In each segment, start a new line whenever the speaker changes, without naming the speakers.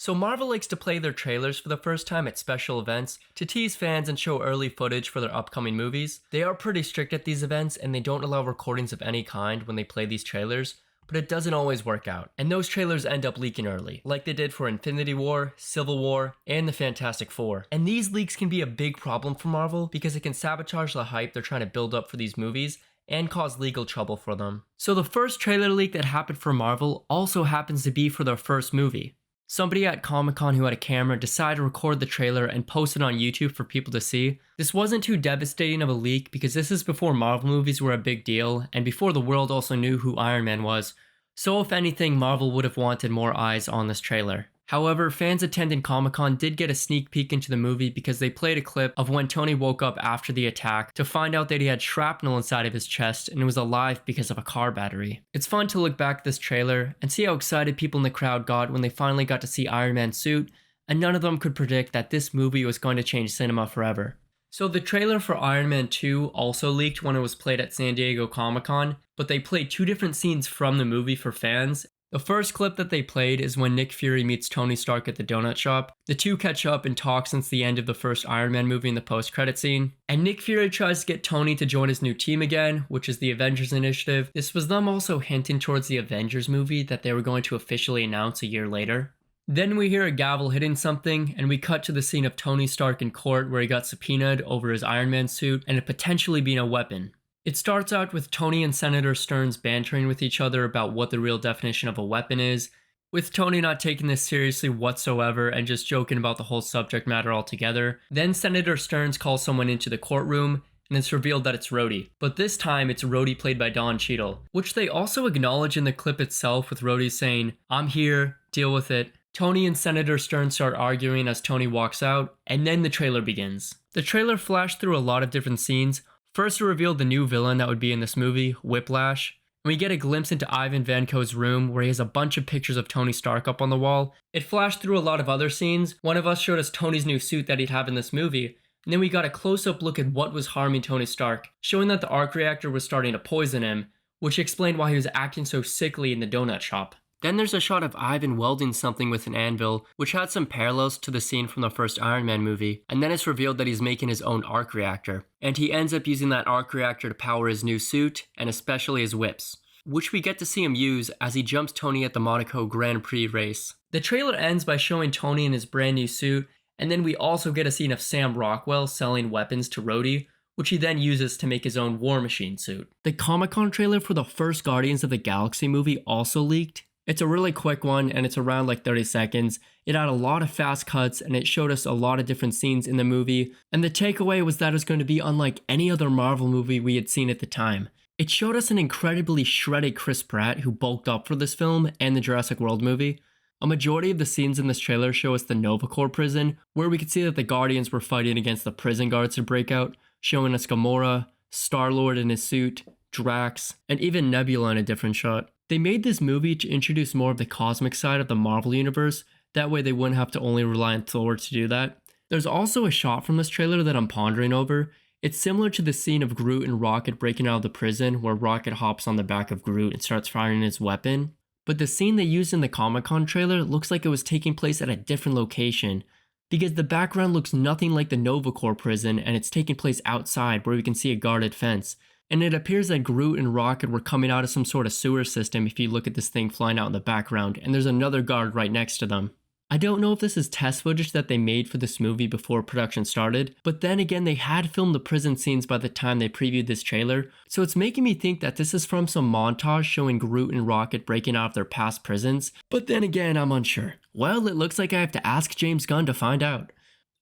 So Marvel likes to play their trailers for the first time at special events to tease fans and show early footage for their upcoming movies. They are pretty strict at these events and they don't allow recordings of any kind when they play these trailers, but it doesn't always work out, and those trailers end up leaking early, like they did for Infinity War, Civil War, and the Fantastic Four. And these leaks can be a big problem for Marvel because it can sabotage the hype they're trying to build up for these movies and cause legal trouble for them. So the first trailer leak that happened for Marvel also happens to be for their first movie. Somebody at Comic-Con who had a camera decided to record the trailer and post it on YouTube for people to see. This wasn't too devastating of a leak because this is before Marvel movies were a big deal and before the world also knew who Iron Man was. So if anything, Marvel would have wanted more eyes on this trailer. However, fans attending Comic-Con did get a sneak peek into the movie because they played a clip of when Tony woke up after the attack to find out that he had shrapnel inside of his chest and was alive because of a car battery. It's fun to look back at this trailer and see how excited people in the crowd got when they finally got to see Iron Man's suit, and none of them could predict that this movie was going to change cinema forever. So the trailer for Iron Man 2 also leaked when it was played at San Diego Comic-Con, but they played two different scenes from the movie for fans. The first clip that they played is when Nick Fury meets Tony Stark at the donut shop. The two catch up and talk since the end of the first Iron Man movie in the post-credit scene. And Nick Fury tries to get Tony to join his new team again, which is the Avengers Initiative. This was them also hinting towards the Avengers movie that they were going to officially announce a year later. Then we hear a gavel hitting something, and we cut to the scene of Tony Stark in court where he got subpoenaed over his Iron Man suit and it potentially being a weapon. It starts out with Tony and Senator Stearns bantering with each other about what the real definition of a weapon is, with Tony not taking this seriously whatsoever and just joking about the whole subject matter altogether. Then Senator Stearns calls someone into the courtroom, and it's revealed that it's Rhodey. But this time it's Rhodey played by Don Cheadle, which they also acknowledge in the clip itself with Rhodey saying, "I'm here, deal with it." Tony and Senator Stearns start arguing as Tony walks out, and then the trailer begins. The trailer flashed through a lot of different scenes. First, it revealed the new villain that would be in this movie, Whiplash. And we get a glimpse into Ivan Vanko's room where he has a bunch of pictures of Tony Stark up on the wall. It flashed through a lot of other scenes. One of us showed us Tony's new suit that he'd have in this movie. And then we got a close-up look at what was harming Tony Stark, showing that the arc reactor was starting to poison him, which explained why he was acting so sickly in the donut shop. Then there's a shot of Ivan welding something with an anvil, which had some parallels to the scene from the first Iron Man movie, and then it's revealed that he's making his own arc reactor. And he ends up using that arc reactor to power his new suit, and especially his whips, which we get to see him use as he jumps Tony at the Monaco Grand Prix race. The trailer ends by showing Tony in his brand new suit, and then we also get a scene of Sam Rockwell selling weapons to Rhodey, which he then uses to make his own War Machine suit. The Comic-Con trailer for the first Guardians of the Galaxy movie also leaked. It's a really quick one and it's around like 30 seconds. It had a lot of fast cuts and it showed us a lot of different scenes in the movie, and the takeaway was that it's going to be unlike any other Marvel movie we had seen at the time. It showed us an incredibly shredded Chris Pratt who bulked up for this film and the Jurassic World movie. A majority of the scenes in this trailer show us the Nova Corps prison, where we could see that the Guardians were fighting against the prison guards to break out, showing us Gamora, Star-Lord in his suit, Drax, and even Nebula in a different shot. They made this movie to introduce more of the cosmic side of the Marvel Universe, that way they wouldn't have to only rely on Thor to do that. There's also a shot from this trailer that I'm pondering over. It's similar to the scene of Groot and Rocket breaking out of the prison where Rocket hops on the back of Groot and starts firing his weapon. But the scene they used in the Comic-Con trailer looks like it was taking place at a different location, because the background looks nothing like the Nova Corps prison and it's taking place outside where we can see a guarded fence. And it appears that Groot and Rocket were coming out of some sort of sewer system if you look at this thing flying out in the background, and there's another guard right next to them. I don't know if this is test footage that they made for this movie before production started, but then again they had filmed the prison scenes by the time they previewed this trailer, so it's making me think that this is from some montage showing Groot and Rocket breaking out of their past prisons, but then again I'm unsure. Well, it looks like I have to ask James Gunn to find out.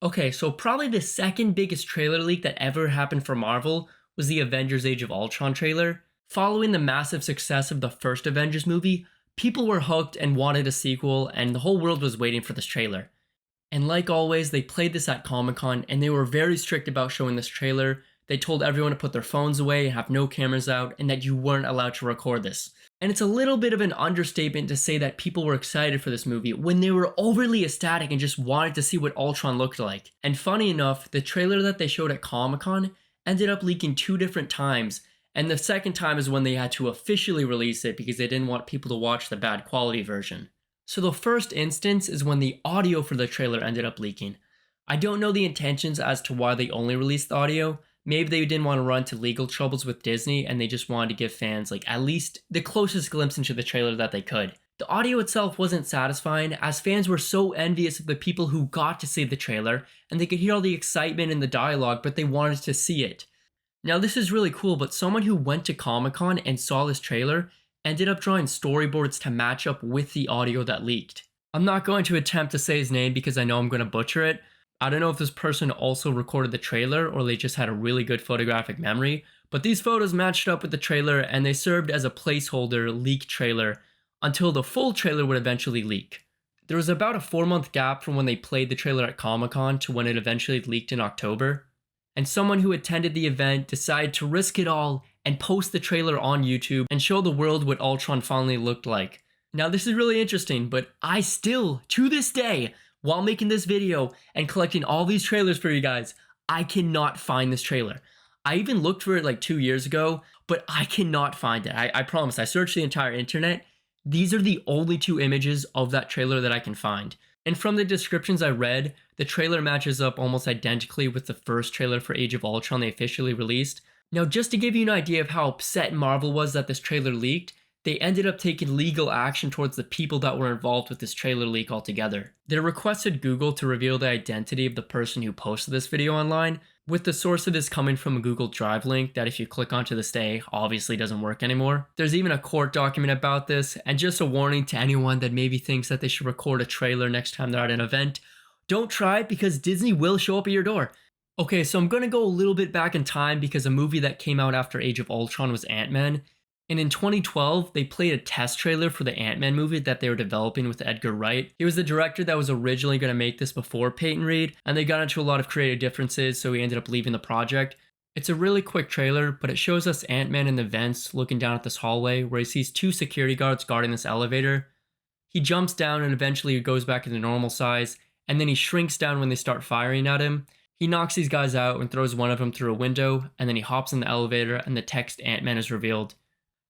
Okay, so probably the second biggest trailer leak that ever happened for Marvel was the Avengers Age of Ultron trailer. Following the massive success of the first Avengers movie, people were hooked and wanted a sequel, and the whole world was waiting for this trailer. And like always, they played this at Comic-Con and they were very strict about showing this trailer. They told everyone to put their phones away, have no cameras out, and that you weren't allowed to record this. And it's a little bit of an understatement to say that people were excited for this movie when they were overly ecstatic and just wanted to see what Ultron looked like. And funny enough, the trailer that they showed at Comic-Con ended up leaking 2 different times, and the second time is when they had to officially release it because they didn't want people to watch the bad quality version. So the first instance is when the audio for the trailer ended up leaking. I don't know the intentions as to why they only released the audio. Maybe they didn't want to run into legal troubles with Disney and they just wanted to give fans like at least the closest glimpse into the trailer that they could. The audio itself wasn't satisfying as fans were so envious of the people who got to see the trailer and they could hear all the excitement and the dialogue, but they wanted to see it. Now this is really cool, but someone who went to Comic-Con and saw this trailer ended up drawing storyboards to match up with the audio that leaked. I'm not going to attempt to say his name because I know I'm going to butcher it. I don't know if this person also recorded the trailer or they just had a really good photographic memory, but these photos matched up with the trailer and they served as a placeholder leak trailer until the full trailer would eventually leak. There was about a 4-month gap from when they played the trailer at Comic-Con to when it eventually leaked in October. And someone who attended the event decided to risk it all and post the trailer on YouTube and show the world what Ultron finally looked like. Now this is really interesting, but I still, to this day, while making this video and collecting all these trailers for you guys, I cannot find this trailer. I even looked for it like 2 years ago, but I cannot find it. I promise, I searched the entire internet. These are the only 2 images of that trailer that I can find. And from the descriptions I read, the trailer matches up almost identically with the first trailer for Age of Ultron they officially released. Now just to give you an idea of how upset Marvel was that this trailer leaked, they ended up taking legal action towards the people that were involved with this trailer leak altogether. They requested Google to reveal the identity of the person who posted this video online, with the source of this coming from a Google Drive link that if you click onto this day, obviously doesn't work anymore. There's even a court document about this, and just a warning to anyone that maybe thinks that they should record a trailer next time they're at an event. Don't try it because Disney will show up at your door. Okay, so I'm gonna go a little bit back in time because a movie that came out after Age of Ultron was Ant-Man. And in 2012, they played a test trailer for the Ant-Man movie that they were developing with Edgar Wright. He was the director that was originally going to make this before Peyton Reed, and they got into a lot of creative differences, so he ended up leaving the project. It's a really quick trailer, but it shows us Ant-Man in the vents looking down at this hallway where he sees 2 security guards guarding this elevator. He jumps down and eventually goes back into normal size, and then he shrinks down when they start firing at him. He knocks these guys out and throws one of them through a window, and then he hops in the elevator and the text Ant-Man is revealed.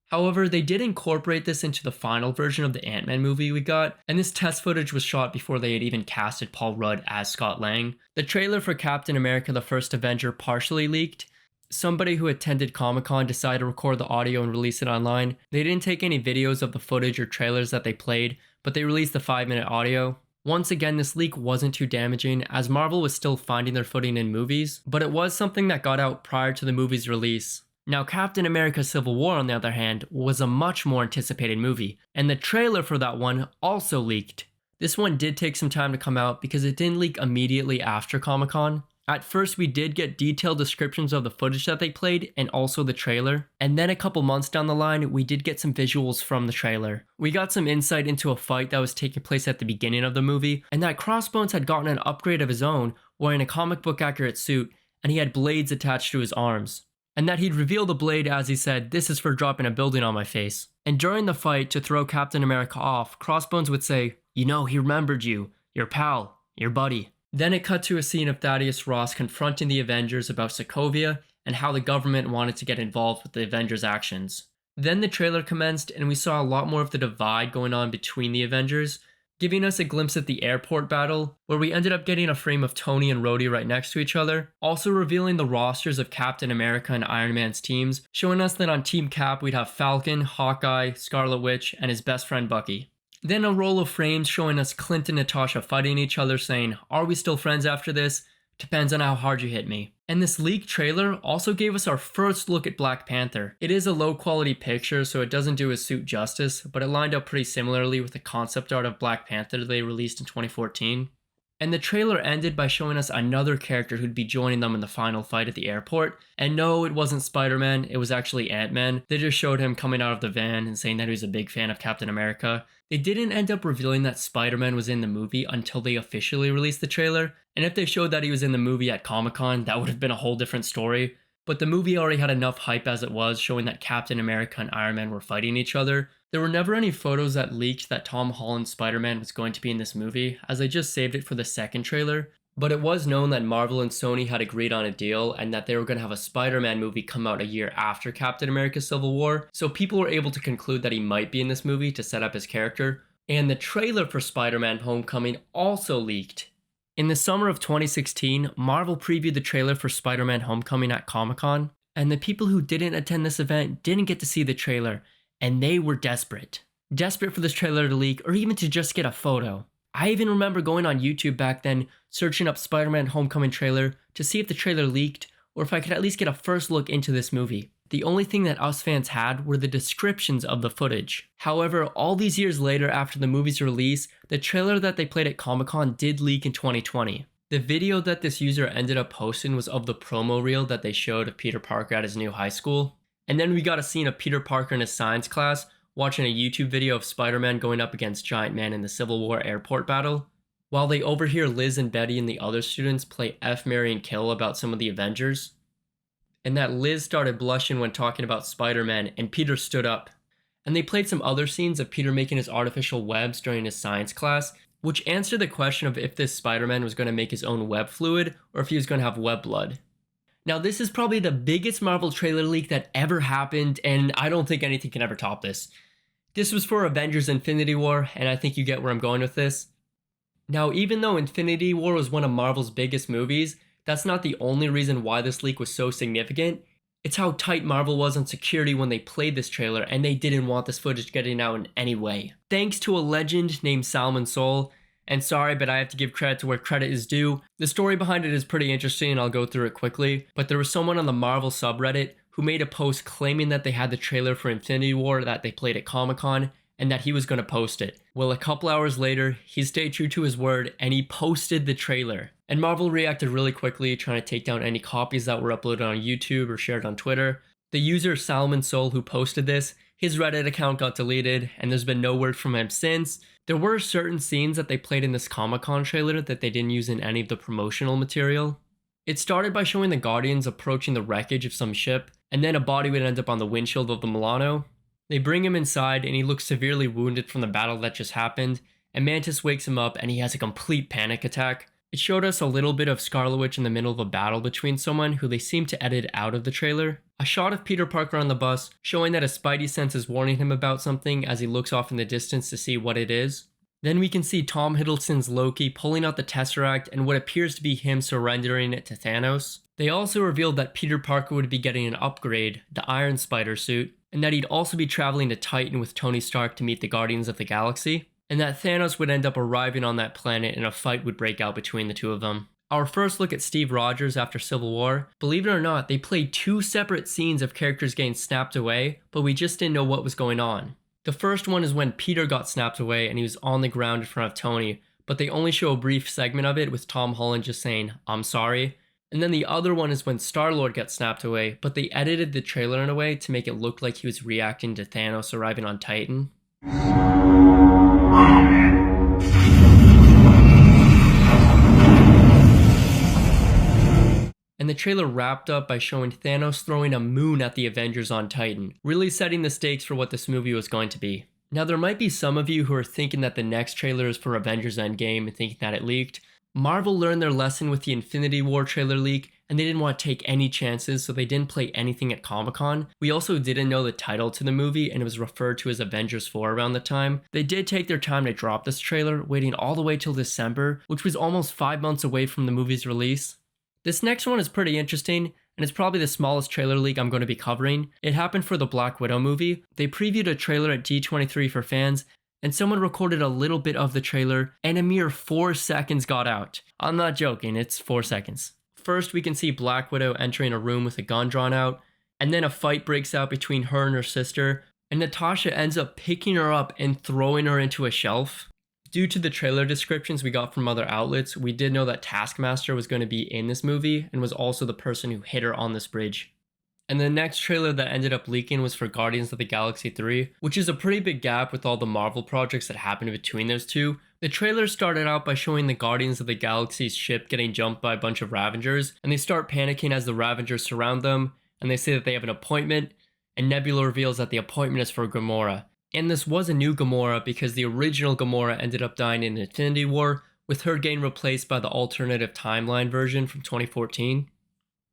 However, they did incorporate this into the final version of the Ant-Man movie we got, and this test footage was shot before they had even casted Paul Rudd as Scott Lang. The trailer for Captain America the First Avenger partially leaked. Somebody who attended Comic-Con decided to record the audio and release it online. They didn't take any videos of the footage or trailers that they played, but they released the 5-minute audio. Once again, this leak wasn't too damaging as Marvel was still finding their footing in movies, but it was something that got out prior to the movie's release. Now, Captain America Civil War, on the other hand, was a much more anticipated movie, and the trailer for that one also leaked. This one did take some time to come out because it didn't leak immediately after Comic-Con. At first, we did get detailed descriptions of the footage that they played and also the trailer, and then a couple months down the line, we did get some visuals from the trailer. We got some insight into a fight that was taking place at the beginning of the movie, and that Crossbones had gotten an upgrade of his own, wearing a comic book accurate suit, and he had blades attached to his arms. And that he'd reveal the blade as he said, "This is for dropping a building on my face." And during the fight, to throw Captain America off, Crossbones would say, "You know, he remembered you, your pal, your buddy." Then it cut to a scene of Thaddeus Ross confronting the Avengers about Sokovia and how the government wanted to get involved with the Avengers' actions. Then the trailer commenced and we saw a lot more of the divide going on between the Avengers, giving us a glimpse at the airport battle, where we ended up getting a frame of Tony and Rhodey right next to each other, also revealing the rosters of Captain America and Iron Man's teams, showing us that on Team Cap we'd have Falcon, Hawkeye, Scarlet Witch, and his best friend Bucky. Then a roll of frames showing us Clint and Natasha fighting each other saying, "Are we still friends after this? Depends on how hard you hit me." And this leaked trailer also gave us our first look at Black Panther. It is a low quality picture, so it doesn't do his suit justice, but it lined up pretty similarly with the concept art of Black Panther they released in 2014. And the trailer ended by showing us another character who'd be joining them in the final fight at the airport. And no, it wasn't Spider-Man, it was actually Ant-Man. They just showed him coming out of the van and saying that he was a big fan of Captain America. They didn't end up revealing that Spider-Man was in the movie until they officially released the trailer. And if they showed that he was in the movie at Comic-Con, that would have been a whole different story. But the movie already had enough hype as it was, showing that Captain America and Iron Man were fighting each other. There were never any photos that leaked that Tom Holland's Spider-Man was going to be in this movie, as they just saved it for the second trailer. But it was known that Marvel and Sony had agreed on a deal and that they were going to have a Spider-Man movie come out a year after Captain America Civil War, so people were able to conclude that he might be in this movie to set up his character. And the trailer for Spider-Man Homecoming also leaked. In the summer of 2016, Marvel previewed the trailer for Spider-Man Homecoming at Comic-Con, and the people who didn't attend this event didn't get to see the trailer, and they were desperate. Desperate for this trailer to leak, or even to just get a photo. I even remember going on YouTube back then, searching up Spider-Man Homecoming trailer to see if the trailer leaked, or if I could at least get a first look into this movie. The only thing that us fans had were the descriptions of the footage. However, all these years later after the movie's release, the trailer that they played at Comic-Con did leak in 2020. The video that this user ended up posting was of the promo reel that they showed of Peter Parker at his new high school. And then we got a scene of Peter Parker in his science class watching a YouTube video of Spider-Man going up against Giant Man in the Civil War airport battle, while they overhear Liz and Betty and the other students play F, Marry, and Kill about some of the Avengers. And that Liz started blushing when talking about Spider-Man, and Peter stood up. And they played some other scenes of Peter making his artificial webs during his science class, which answered the question of if this Spider-Man was going to make his own web fluid, or if he was going to have web blood. Now this is probably the biggest Marvel trailer leak that ever happened, and I don't think anything can ever top this. This was for Avengers Infinity War, and I think you get where I'm going with this. Now even though Infinity War was one of Marvel's biggest movies, that's not the only reason why this leak was so significant. It's how tight Marvel was on security when they played this trailer, and they didn't want this footage getting out in any way. Thanks to a legend named Salmon Soul, and sorry, but I have to give credit to where credit is due. The story behind it is pretty interesting, and I'll go through it quickly, but there was someone on the Marvel subreddit who made a post claiming that they had the trailer for Infinity War that they played at Comic-Con, and that he was going to post it. Well, a couple hours later, he stayed true to his word, and he posted the trailer. And Marvel reacted really quickly, trying to take down any copies that were uploaded on YouTube or shared on Twitter. The user Salmon Soul who posted this, his Reddit account got deleted, and there's been no word from him since. There were certain scenes that they played in this Comic-Con trailer that they didn't use in any of the promotional material. It started by showing the Guardians approaching the wreckage of some ship, and then a body would end up on the windshield of the Milano. They bring him inside, and he looks severely wounded from the battle that just happened, and Mantis wakes him up, and he has a complete panic attack. It showed us a little bit of Scarlet Witch in the middle of a battle between someone who they seem to edit out of the trailer. A shot of Peter Parker on the bus, showing that his spidey sense is warning him about something as he looks off in the distance to see what it is. Then we can see Tom Hiddleston's Loki pulling out the Tesseract and what appears to be him surrendering it to Thanos. They also revealed that Peter Parker would be getting an upgrade, the Iron Spider suit, and that he'd also be traveling to Titan with Tony Stark to meet the Guardians of the Galaxy, and that Thanos would end up arriving on that planet and a fight would break out between the two of them. Our first look at Steve Rogers after Civil War, believe it or not, they played two separate scenes of characters getting snapped away, but we just didn't know what was going on. The first one is when Peter got snapped away and he was on the ground in front of Tony, but they only show a brief segment of it with Tom Holland just saying, "I'm sorry." And then the other one is when Star-Lord gets snapped away, but they edited the trailer in a way to make it look like he was reacting to Thanos arriving on Titan. And the trailer wrapped up by showing Thanos throwing a moon at the Avengers on Titan, really setting the stakes for what this movie was going to be. Now there might be some of you who are thinking that the next trailer is for Avengers Endgame and thinking that it leaked. Marvel learned their lesson with the Infinity War trailer leak, and they didn't want to take any chances, so they didn't play anything at Comic-Con. We also didn't know the title to the movie, and it was referred to as Avengers 4 around the time. They did take their time to drop this trailer, waiting all the way till December, which was almost 5 months away from the movie's release. This next one is pretty interesting, and it's probably the smallest trailer leak I'm going to be covering. It happened for the Black Widow movie. They previewed a trailer at D23 for fans, and someone recorded a little bit of the trailer, and a mere 4 seconds got out. I'm not joking, it's 4 seconds. First, we can see Black Widow entering a room with a gun drawn out, and then a fight breaks out between her and her sister, and Natasha ends up picking her up and throwing her into a shelf. Due to the trailer descriptions we got from other outlets, we did know that Taskmaster was going to be in this movie and was also the person who hit her on this bridge. And the next trailer that ended up leaking was for Guardians of the Galaxy 3, which is a pretty big gap with all the Marvel projects that happened between those two. The trailer started out by showing the Guardians of the Galaxy's ship getting jumped by a bunch of Ravengers, and they start panicking as the Ravengers surround them, and they say that they have an appointment, and Nebula reveals that the appointment is for Gamora. And this was a new Gamora because the original Gamora ended up dying in Infinity War, with her getting replaced by the alternative timeline version from 2014.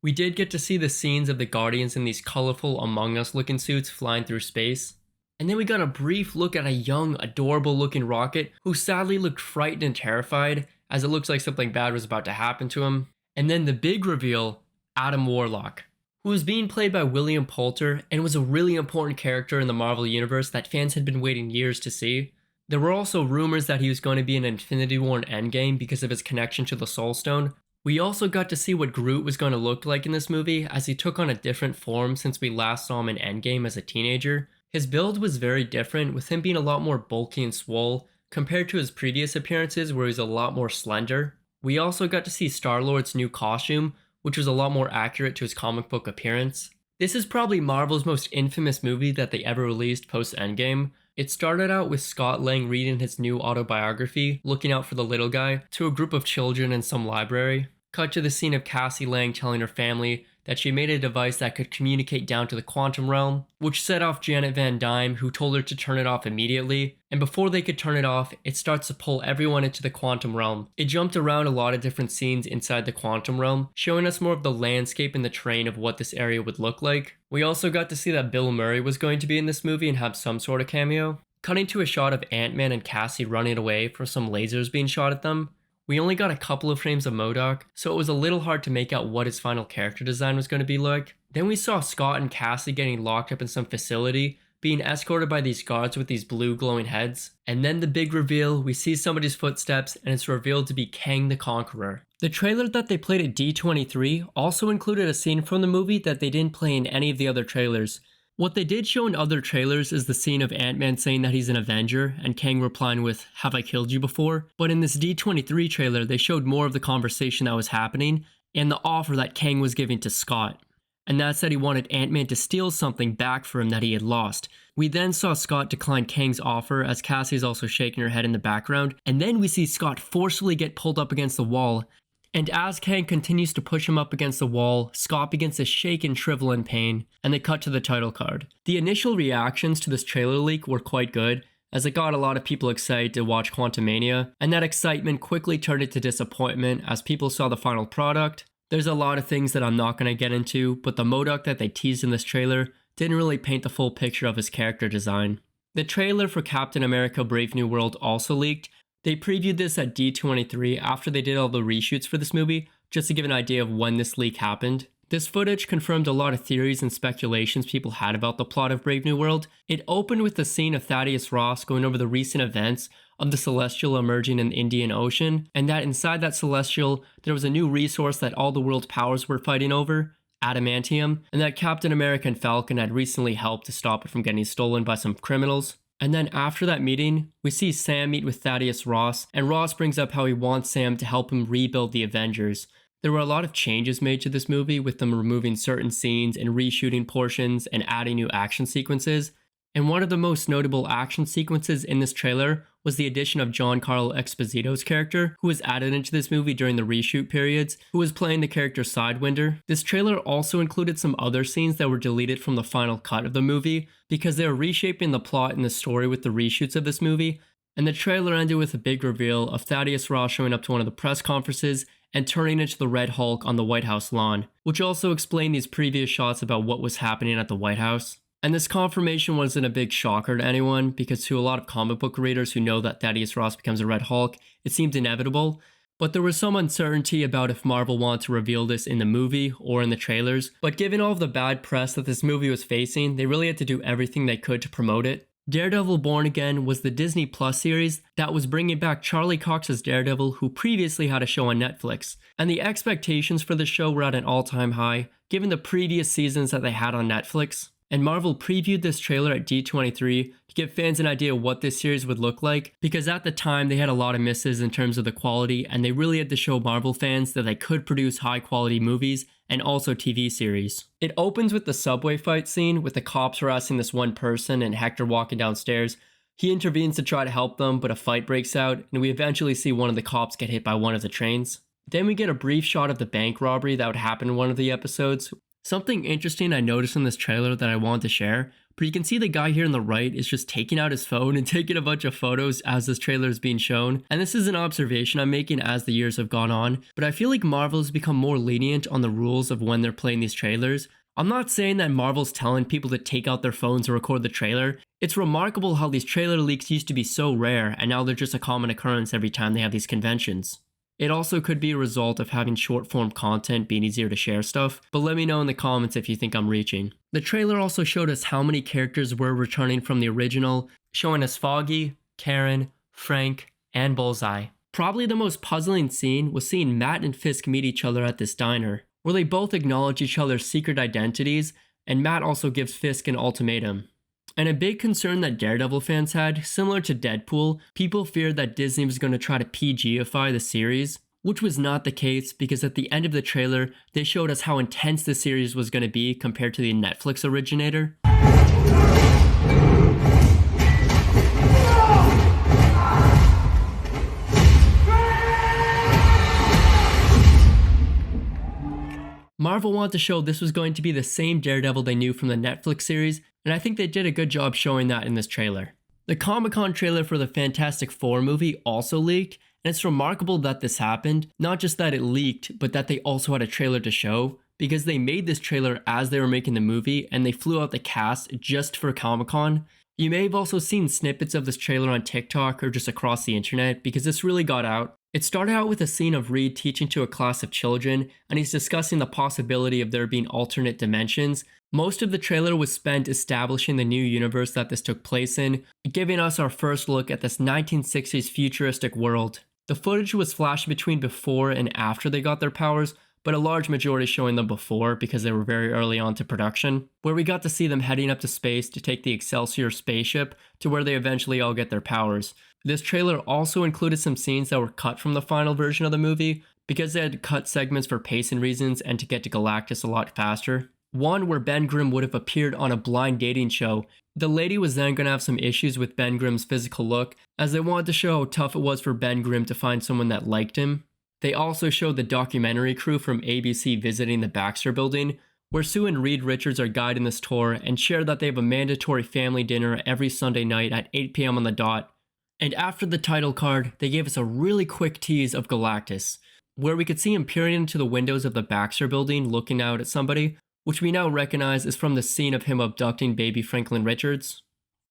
We did get to see the scenes of the Guardians in these colorful Among Us looking suits flying through space. And then we got a brief look at a young, adorable looking Rocket who sadly looked frightened and terrified, as it looks like something bad was about to happen to him. And then the big reveal, Adam Warlock, who was being played by William Poulter and was a really important character in the Marvel Universe that fans had been waiting years to see. There were also rumors that he was going to be in Infinity War and Endgame because of his connection to the Soul Stone. We also got to see what Groot was going to look like in this movie, as he took on a different form since we last saw him in Endgame as a teenager. His build was very different, with him being a lot more bulky and swole compared to his previous appearances where he was a lot more slender. We also got to see Star-Lord's new costume, which was a lot more accurate to his comic book appearance. This is probably Marvel's most infamous movie that they ever released post-Endgame. It started out with Scott Lang reading his new autobiography, Looking Out for the Little Guy, to a group of children in some library. Cut to the scene of Cassie Lang telling her family that she made a device that could communicate down to the quantum realm, which set off Janet Van Dyne, who told her to turn it off immediately. And before they could turn it off, it starts to pull everyone into the quantum realm. It jumped around a lot of different scenes inside the quantum realm, showing us more of the landscape and the terrain of what this area would look like. We also got to see that Bill Murray was going to be in this movie and have some sort of cameo. Cutting to a shot of Ant-Man and Cassie running away from some lasers being shot at them. We only got a couple of frames of MODOK, so it was a little hard to make out what his final character design was going to be like. Then we saw Scott and Cassie getting locked up in some facility, being escorted by these guards with these blue glowing heads. And then the big reveal, we see somebody's footsteps and it's revealed to be Kang the Conqueror. The trailer that they played at D23 also included a scene from the movie that they didn't play in any of the other trailers. What they did show in other trailers is the scene of Ant-Man saying that he's an Avenger and Kang replying with, "Have I killed you before?" But in this D23 trailer, they showed more of the conversation that was happening and the offer that Kang was giving to Scott. And that said he wanted Ant-Man to steal something back for him that he had lost. We then saw Scott decline Kang's offer as Cassie's also shaking her head in the background, and then we see Scott forcefully get pulled up against the wall. And as Kang continues to push him up against the wall, Scott begins to shake and shrivel in pain, and they cut to the title card. The initial reactions to this trailer leak were quite good, as it got a lot of people excited to watch Quantumania, and that excitement quickly turned into disappointment as people saw the final product. There's a lot of things that I'm not going to get into, but the MODOK that they teased in this trailer didn't really paint the full picture of his character design. The trailer for Captain America Brave New World also leaked. They previewed this at D23 after they did all the reshoots for this movie, just to give an idea of when this leak happened. This footage confirmed a lot of theories and speculations people had about the plot of Brave New World. It opened with the scene of Thaddeus Ross going over the recent events of the Celestial emerging in the Indian Ocean, and that inside that Celestial, there was a new resource that all the world's powers were fighting over, adamantium, and that Captain America and Falcon had recently helped to stop it from getting stolen by some criminals. And then after that meeting, we see Sam meet with Thaddeus Ross, and Ross brings up how he wants Sam to help him rebuild the Avengers. There were a lot of changes made to this movie, with them removing certain scenes and reshooting portions and adding new action sequences. And one of the most notable action sequences in this trailer was the addition of Giancarlo Esposito's character, who was added into this movie during the reshoot periods, who was playing the character Sidewinder. This trailer also included some other scenes that were deleted from the final cut of the movie, because they were reshaping the plot and the story with the reshoots of this movie. And the trailer ended with a big reveal of Thaddeus Ross showing up to one of the press conferences and turning into the Red Hulk on the White House lawn, which also explained these previous shots about what was happening at the White House. And this confirmation wasn't a big shocker to anyone, because to a lot of comic book readers who know that Thaddeus Ross becomes a Red Hulk, it seemed inevitable. But there was some uncertainty about if Marvel wanted to reveal this in the movie or in the trailers. But given all of the bad press that this movie was facing, they really had to do everything they could to promote it. Daredevil Born Again was the Disney Plus series that was bringing back Charlie Cox's Daredevil, who previously had a show on Netflix. And the expectations for the show were at an all-time high, given the previous seasons that they had on Netflix. And Marvel previewed this trailer at D23 to give fans an idea of what this series would look like, because at the time they had a lot of misses in terms of the quality, and they really had to show Marvel fans that they could produce high quality movies and also TV series. It opens with the subway fight scene with the cops harassing this one person and Hector walking downstairs. He intervenes to try to help them, but a fight breaks out, and we eventually see one of the cops get hit by one of the trains. Then we get a brief shot of the bank robbery that would happen in one of the episodes. Something interesting I noticed in this trailer that I wanted to share, but you can see the guy here on the right is just taking out his phone and taking a bunch of photos as this trailer is being shown. And this is an observation I'm making as the years have gone on, but I feel like Marvel has become more lenient on the rules of when they're playing these trailers. I'm not saying that Marvel's telling people to take out their phones to record the trailer. It's remarkable how these trailer leaks used to be so rare and now they're just a common occurrence every time they have these conventions. It also could be a result of having short form content being easier to share stuff, but let me know in the comments if you think I'm reaching. The trailer also showed us how many characters were returning from the original, showing us Foggy, Karen, Frank, and Bullseye. Probably the most puzzling scene was seeing Matt and Fisk meet each other at this diner, where they both acknowledge each other's secret identities, and Matt also gives Fisk an ultimatum. And a big concern that Daredevil fans had, similar to Deadpool, people feared that Disney was going to try to PG-ify the series, which was not the case because at the end of the trailer, they showed us how intense the series was going to be compared to the Netflix originator. Marvel wanted to show this was going to be the same Daredevil they knew from the Netflix series, and I think they did a good job showing that in this trailer. The Comic-Con trailer for the Fantastic Four movie also leaked, and it's remarkable that this happened, not just that it leaked, but that they also had a trailer to show, because they made this trailer as they were making the movie, and they flew out the cast just for Comic-Con. You may have also seen snippets of this trailer on TikTok or just across the internet, because this really got out. It started out with a scene of Reed teaching to a class of children, and he's discussing the possibility of there being alternate dimensions. Most of the trailer was spent establishing the new universe that this took place in, giving us our first look at this 1960s futuristic world. The footage was flashed between before and after they got their powers, but a large majority showing them before because they were very early on to production, where we got to see them heading up to space to take the Excelsior spaceship to where they eventually all get their powers. This trailer also included some scenes that were cut from the final version of the movie because they had to cut segments for pacing reasons and to get to Galactus a lot faster. One where Ben Grimm would have appeared on a blind dating show. The lady was then going to have some issues with Ben Grimm's physical look, as they wanted to show how tough it was for Ben Grimm to find someone that liked him. They also showed the documentary crew from ABC visiting the Baxter Building, where Sue and Reed Richards are guiding this tour, and share that they have a mandatory family dinner every Sunday night at 8 p.m. on the dot. And after the title card, they gave us a really quick tease of Galactus, where we could see him peering into the windows of the Baxter Building looking out at somebody, which we now recognize is from the scene of him abducting baby Franklin Richards.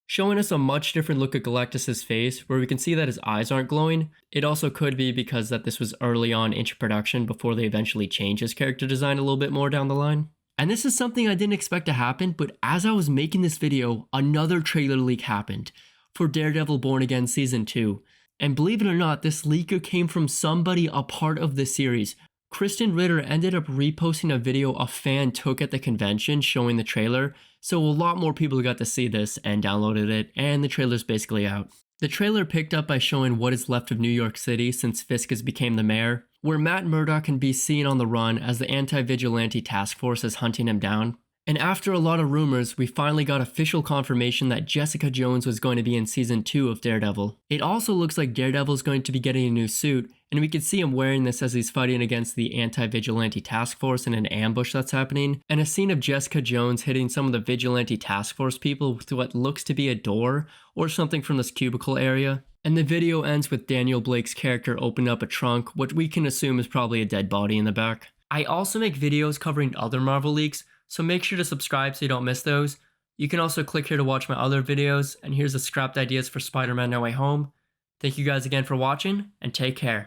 Showing us a much different look at Galactus' face, where we can see that his eyes aren't glowing. It also could be because that this was early on into production before they eventually changed his character design a little bit more down the line. And this is something I didn't expect to happen, but as I was making this video, another trailer leak happened for Daredevil Born Again Season 2. And believe it or not, this leaker came from somebody a part of the series. Kristen Ritter ended up reposting a video a fan took at the convention showing the trailer, so a lot more people got to see this and downloaded it, and the trailer's basically out. The trailer picked up by showing what is left of New York City since Fisk has become the mayor, where Matt Murdock can be seen on the run as the anti-vigilante task force is hunting him down. And after a lot of rumors, we finally got official confirmation that Jessica Jones was going to be in Season 2 of Daredevil. It also looks like Daredevil is going to be getting a new suit, and we can see him wearing this as he's fighting against the anti-vigilante task force in an ambush that's happening, and a scene of Jessica Jones hitting some of the vigilante task force people with what looks to be a door or something from this cubicle area. And the video ends with Daniel Blake's character opening up a trunk, what we can assume is probably a dead body in the back. I also make videos covering other Marvel leaks, so make sure to subscribe so you don't miss those. You can also click here to watch my other videos, and here's the scrapped ideas for Spider-Man No Way Home. Thank you guys again for watching, and take care.